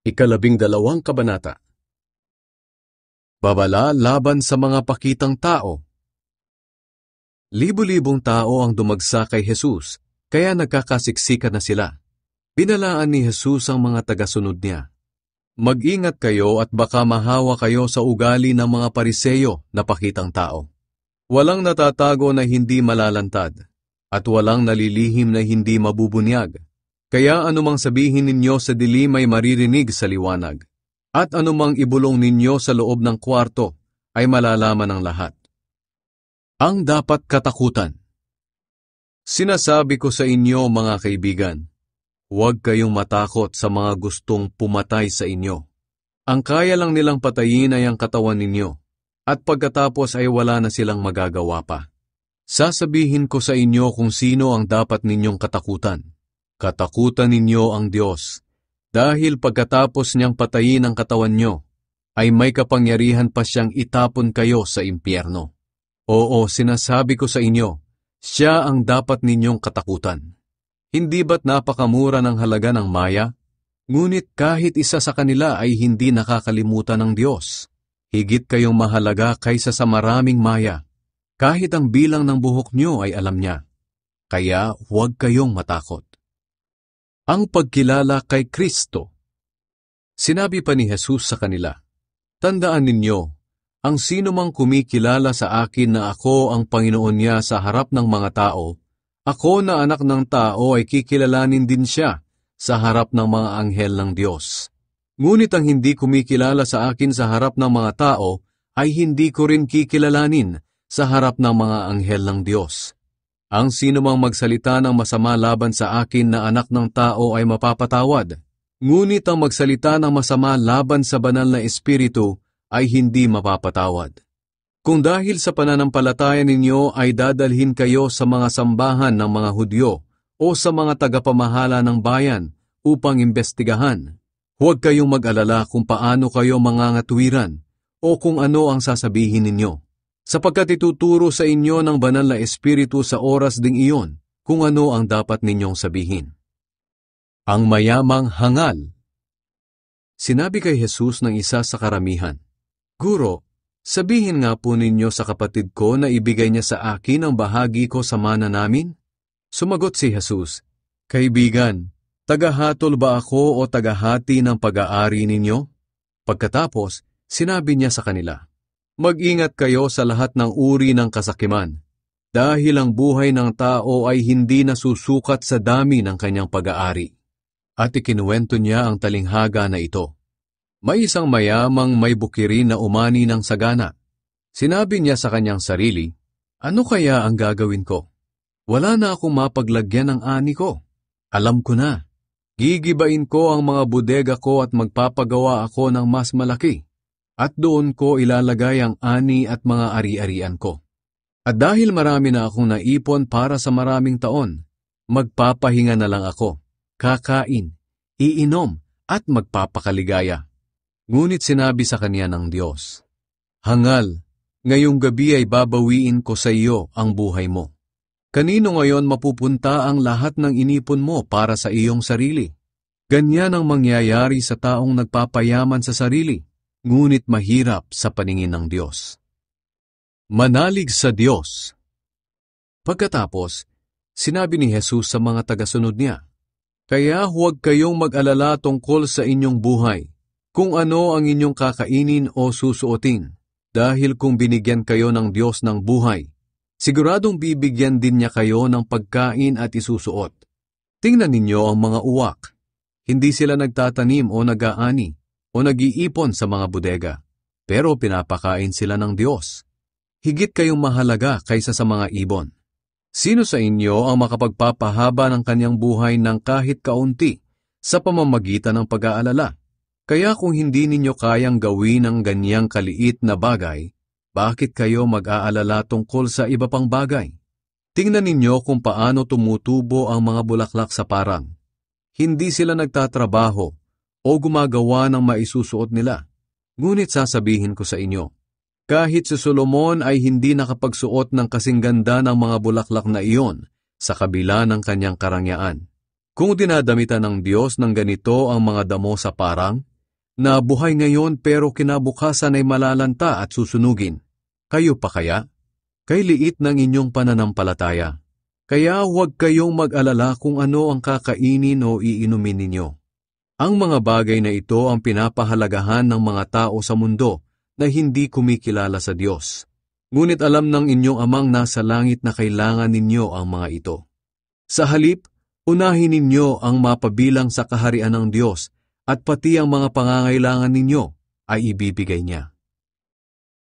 12 kabanata. Babala laban sa mga pakitang tao. Libo-libong tao ang dumagsa kay Jesus, kaya nagkakasiksikan na sila. Binalaan ni Jesus ang mga tagasunod niya. Mag-ingat kayo at baka mahawa kayo sa ugali ng mga Pariseyo na pakitang tao. Walang natatago na hindi malalantad, at walang nalilihim na hindi mabubunyag. Kaya anumang sabihin ninyo sa dilim ay maririnig sa liwanag, at anumang ibulong ninyo sa loob ng kwarto ay malalaman ng lahat. Ang dapat katakutan. Sinasabi ko sa inyo mga kaibigan, huwag kayong matakot sa mga gustong pumatay sa inyo. Ang kaya lang nilang patayin ay ang katawan ninyo, at pagkatapos ay wala na silang magagawa pa. Sasabihin ko sa inyo kung sino ang dapat ninyong katakutan. Katakutan ninyo ang Diyos, dahil pagkatapos niyang patayin ang katawan nyo, ay may kapangyarihan pa siyang itapon kayo sa impyerno. Oo, sinasabi ko sa inyo, siya ang dapat ninyong katakutan. Hindi ba't napakamura ng halaga ng maya? Ngunit kahit isa sa kanila ay hindi nakakalimutan ng Diyos. Higit kayong mahalaga kaysa sa maraming maya. Kahit ang bilang ng buhok nyo ay alam niya. Kaya huwag kayong matakot. Ang pagkilala kay Kristo. Sinabi pa ni Jesus sa kanila, tandaan ninyo, ang sino mang kumikilala sa akin na ako ang Panginoon niya sa harap ng mga tao, ako na anak ng tao ay kikilalanin din siya sa harap ng mga anghel ng Diyos. Ngunit ang hindi kumikilala sa akin sa harap ng mga tao ay hindi ko rin kikilalanin sa harap ng mga anghel ng Diyos. Ang sino mang magsalita ng masama laban sa akin na anak ng tao ay mapapatawad, ngunit ang magsalita ng masama laban sa banal na espiritu ay hindi mapapatawad. Kung dahil sa pananampalataya ninyo ay dadalhin kayo sa mga sambahan ng mga Hudyo o sa mga tagapamahala ng bayan upang imbestigahan, huwag kayong mag-alala kung paano kayo mangangatwiran o kung ano ang sasabihin ninyo. Sapagkat ituturo sa inyo ng banal na espiritu sa oras ding iyon kung ano ang dapat ninyong sabihin. Ang mayamang hangal. Sinabi kay Jesus ng isa sa karamihan, Guro, sabihin nga po ninyo sa kapatid ko na ibigay niya sa akin ang bahagi ko sa mana namin? Sumagot si Jesus, Kaibigan, tagahatol ba ako o tagahati ng pag-aari ninyo? Pagkatapos, sinabi niya sa kanila, Mag-ingat kayo sa lahat ng uri ng kasakiman, dahil ang buhay ng tao ay hindi nasusukat sa dami ng kanyang pag-aari. At ikinuwento niya ang talinghaga na ito. May isang mayamang may bukirin na umani ng sagana. Sinabi niya sa kanyang sarili, Ano kaya ang gagawin ko? Wala na akong mapaglagyan ng ani ko. Alam ko na. Gigibain ko ang mga bodega ko at magpapagawa ako ng mas malaki. At doon ko ilalagay ang ani at mga ari-arian ko. At dahil marami na akong naipon para sa maraming taon, magpapahinga na lang ako, kakain, iinom, at magpapakaligaya. Ngunit sinabi sa kanya ng Diyos, Hangal, ngayong gabi ay babawiin ko sa iyo ang buhay mo. Kanino ngayon mapupunta ang lahat ng inipon mo para sa iyong sarili? Ganyan ang mangyayari sa taong nagpapayaman sa sarili, ngunit mahirap sa paningin ng Diyos. Manalig sa Diyos. Pagkatapos, sinabi ni Jesus sa mga tagasunod niya, Kaya huwag kayong mag-alala tungkol sa inyong buhay, kung ano ang inyong kakainin o susuotin, dahil kung binigyan kayo ng Diyos ng buhay, siguradong bibigyan din niya kayo ng pagkain at isusuot. Tingnan ninyo ang mga uwak. Hindi sila nagtatanim o nag-aani, o nag-iipon sa mga bodega, pero pinapakain sila ng Diyos. Higit kayong mahalaga kaysa sa mga ibon. Sino sa inyo ang makapagpapahaba ng kanyang buhay ng kahit kaunti sa pamamagitan ng pag-aalala? Kaya kung hindi ninyo kayang gawin ang ganyang kaliit na bagay, bakit kayo mag-aalala tungkol sa iba pang bagay? Tingnan ninyo kung paano tumutubo ang mga bulaklak sa parang. Hindi sila nagtatrabaho o gumagawa ng maisusuot nila. Ngunit sasabihin ko sa inyo, kahit si Solomon ay hindi nakapagsuot ng kasing ganda ng mga bulaklak na iyon sa kabila ng kanyang karangyaan. Kung dinadamitan ng Diyos ng ganito ang mga damo sa parang, na buhay ngayon pero kinabukasan ay malalanta at susunugin. Kayo pa kaya? Kay liit ng inyong pananampalataya. Kaya huwag kayong mag-alala kung ano ang kakainin o iinumin ninyo. Ang mga bagay na ito ang pinapahalagahan ng mga tao sa mundo na hindi kumikilala sa Diyos. Ngunit alam ng inyong amang nasa langit na kailangan ninyo ang mga ito. Sa halip, unahin ninyo ang mapabilang sa kaharian ng Diyos at pati ang mga pangangailangan ninyo ay ibibigay niya.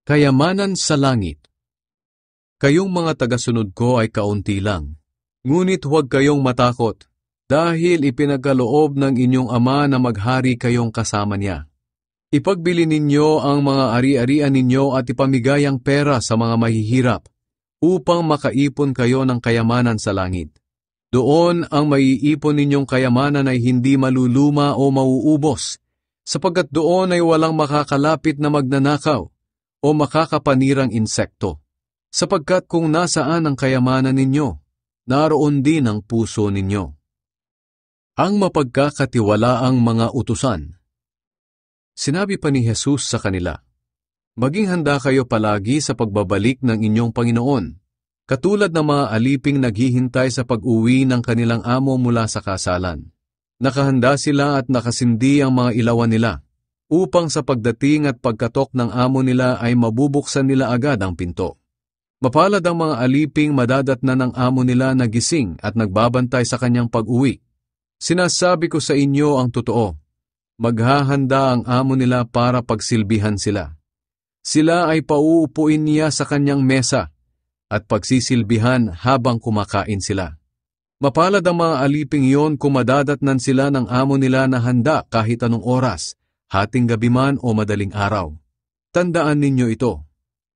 Kayamanan sa langit. Kayong mga tagasunod ko ay kaunti lang. Ngunit huwag kayong matakot dahil ipinagkaloob ng inyong ama na maghari kayong kasama niya. Ipagbili ninyo ang mga ari-arian ninyo at ipamigay ang pera sa mga mahihirap upang makaipon kayo ng kayamanan sa langit. Doon ang maiipon ninyong kayamanan ay hindi maluluma o mauubos, sapagkat doon ay walang makakalapit na magnanakaw o makakapanirang insekto. Sapagkat kung nasaan ang kayamanan ninyo, naroon din ang puso ninyo. Ang mapagkakatiwalaang mga utusan. Sinabi pa ni Jesus sa kanila, maging handa kayo palagi sa pagbabalik ng inyong Panginoon, katulad ng mga aliping naghihintay sa pag-uwi ng kanilang amo mula sa kasalan. Nakahanda sila at nakasindi ang mga ilawan nila, upang sa pagdating at pagkatok ng amo nila ay mabubuksan nila agad ang pinto. Mapalad ang mga aliping madadatnan ng amo nila na gising at nagbabantay sa kanyang pag-uwi. Sinasabi ko sa inyo ang totoo, maghahanda ang amo nila para pagsilbihan sila. Sila ay pauupuin niya sa kanyang mesa at pagsisilbihan habang kumakain sila. Mapalad ang mga aliping iyon kung madadatnan sila ng amo nila na handa kahit anong oras, hating gabi man o madaling araw. Tandaan ninyo ito,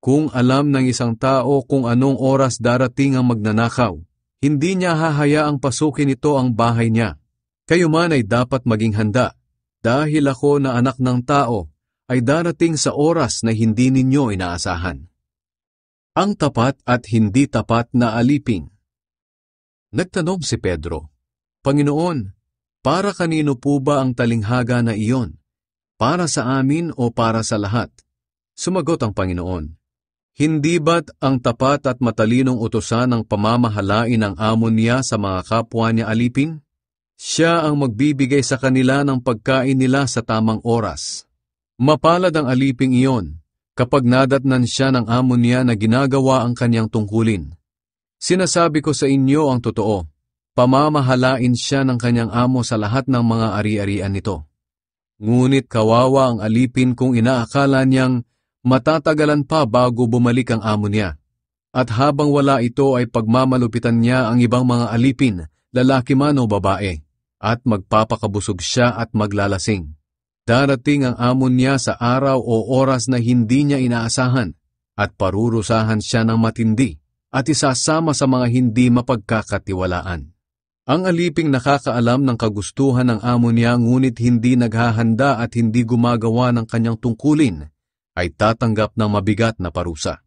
kung alam ng isang tao kung anong oras darating ang magnanakaw, hindi niya hahayaang pasukin ito ang bahay niya. Kayo man ay dapat maging handa, dahil ako na anak ng tao ay darating sa oras na hindi ninyo inaasahan. Ang tapat at hindi tapat na aliping. Nagtanong si Pedro, Panginoon, para kanino po ba ang talinghaga na iyon? Para sa amin o para sa lahat? Sumagot ang Panginoon, hindi ba't ang tapat at matalinong utusan ng pamamahalain ng amo niya sa mga kapwa niya aliping? Siya ang magbibigay sa kanila ng pagkain nila sa tamang oras. Mapalad ang aliping iyon, kapag nadatnan siya ng amo niya na ginagawa ang kanyang tungkulin. Sinasabi ko sa inyo ang totoo, pamamahalain siya ng kanyang amo sa lahat ng mga ari-arian nito. Ngunit kawawa ang alipin kung inaakala niyang matatagalan pa bago bumalik ang amo niya. At habang wala ito ay pagmamalupitan niya ang ibang mga alipin, lalaki man o babae, at magpapakabusog siya at maglalasing. Darating ang amo niya sa araw o oras na hindi niya inaasahan, at parurusahan siya ng matindi, at isasama sa mga hindi mapagkakatiwalaan. Ang aliping nakakaalam ng kagustuhan ng amo niya ngunit hindi naghahanda at hindi gumagawa ng kanyang tungkulin, ay tatanggap ng mabigat na parusa.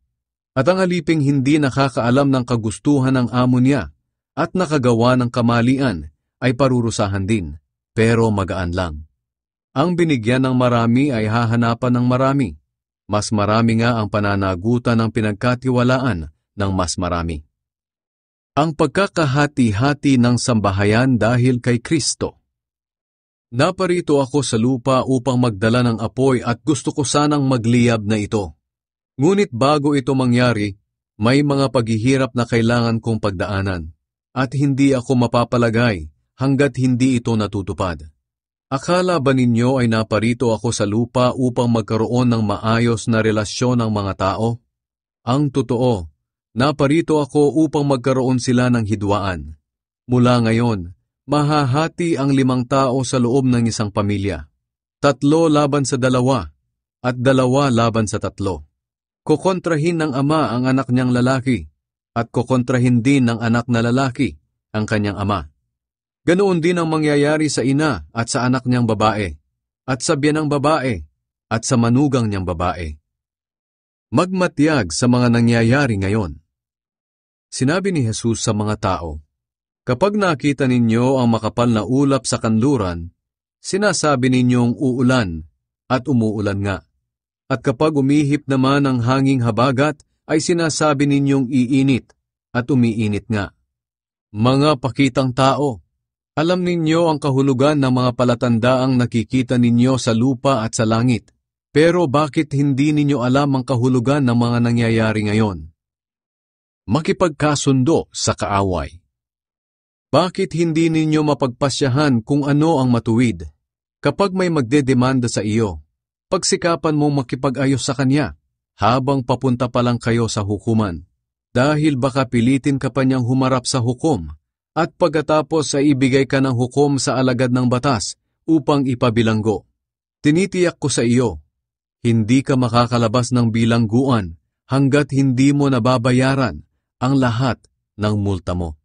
At ang aliping hindi nakakaalam ng kagustuhan ng amo niya, at nakagawa ng kamalian, ay parurusahan din, pero magaan lang. Ang binigyan ng marami ay hahanapan ng marami. Mas marami nga ang pananagutan ng pinagkatiwalaan ng mas marami. Ang pagkakahati-hati ng sambahayan dahil kay Kristo. Naparito ako sa lupa upang magdala ng apoy at gusto ko sanang magliyab na ito. Ngunit bago ito mangyari, may mga paghihirap na kailangan kong pagdaanan, at hindi ako mapapalagay hanggat hindi ito natutupad. Akala ba ninyo ay naparito ako sa lupa upang magkaroon ng maayos na relasyon ng mga tao? Ang totoo, naparito ako upang magkaroon sila ng hidwaan. Mula ngayon, mahahati ang 5 tao sa loob ng isang pamilya. 3 laban sa 2, at 2 laban sa 3. Kukontrahin ng ama ang anak niyang lalaki, at kukontrahin din ng anak na lalaki ang kanyang ama. Ganoon din ang mangyayari sa ina at sa anak niyang babae, at sa biyanang babae, at sa manugang niyang babae. Magmatyag sa mga nangyayari ngayon. Sinabi ni Jesus sa mga tao, kapag nakita ninyo ang makapal na ulap sa kanluran, sinasabi ninyong uulan, at umuulan nga. At kapag umihip naman ang hanging habagat, ay sinasabi ninyong iinit at umiinit nga. Mga pakitang tao, alam ninyo ang kahulugan ng mga palatandaang nakikita ninyo sa lupa at sa langit. Pero bakit hindi ninyo alam ang kahulugan ng mga nangyayari ngayon? Makipagkasundo sa kaaway. Bakit hindi ninyo mapagpasyahan kung ano ang matuwid? Kapag may magdedemanda sa iyo, pagsikapan mong makipag-ayos sa kanya habang papunta pa lang kayo sa hukuman. Dahil baka pilitin ka pa niyang humarap sa hukom at pagkatapos ay ibigay ka ng hukom sa alagad ng batas upang ipabilanggo. Tinitiyak ko sa iyo, hindi ka makakalabas ng bilangguan hanggat hindi mo nababayaran ang lahat ng multa mo.